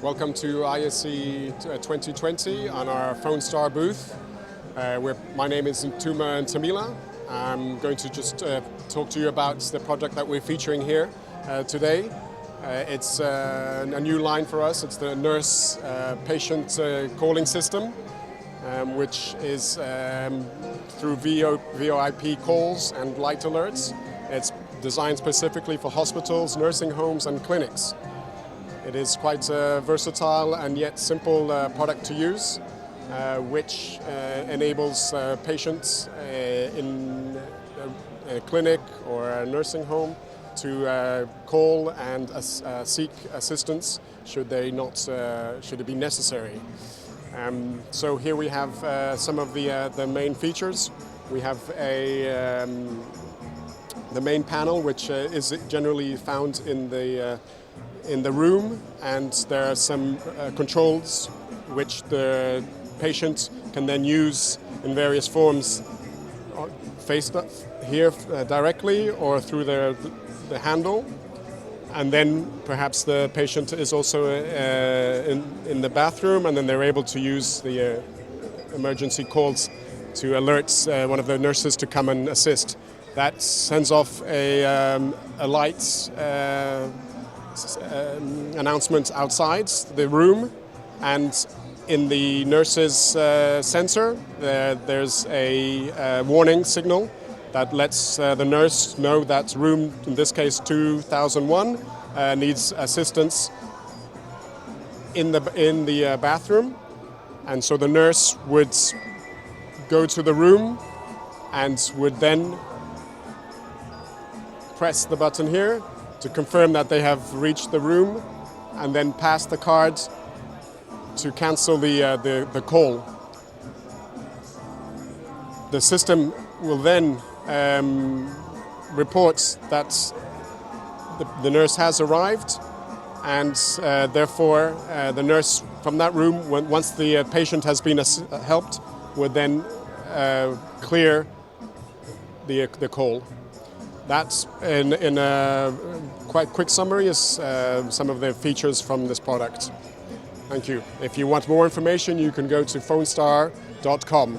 Welcome to ISE 2020 on our Fonestar booth. My name is Ntuma Ntamila. I'm going to just talk to you about the product that we're featuring here today. It's a new line for us. It's the nurse patient calling system, which is through VoIP calls and light alerts. It's designed specifically for hospitals, nursing homes and clinics. It is quite a versatile and yet simple product to use, which enables patients in a clinic or a nursing home to call and seek assistance should it be necessary. So here we have some of the main features. We have the main panel, which is generally found in the room, and there are some controls which the patient can then use in various forms, faced here directly or through the handle. And then perhaps the patient is also in the bathroom, and then they're able to use the emergency calls to alert one of the nurses to come and assist. That sends off a light announcement outside the room, and in the nurse's sensor there's a warning signal that lets the nurse know that room, in this case 2001, needs assistance in the bathroom. And so the nurse would go to the room and would then press the button here to confirm that they have reached the room, and then pass the card to cancel the call. The system will then report that the nurse has arrived, and therefore the nurse from that room, once the patient has been helped, would then clear the call. That's in a quite quick summary is some of the features from this product. Thank you. If you want more information, you can go to fonestar.com.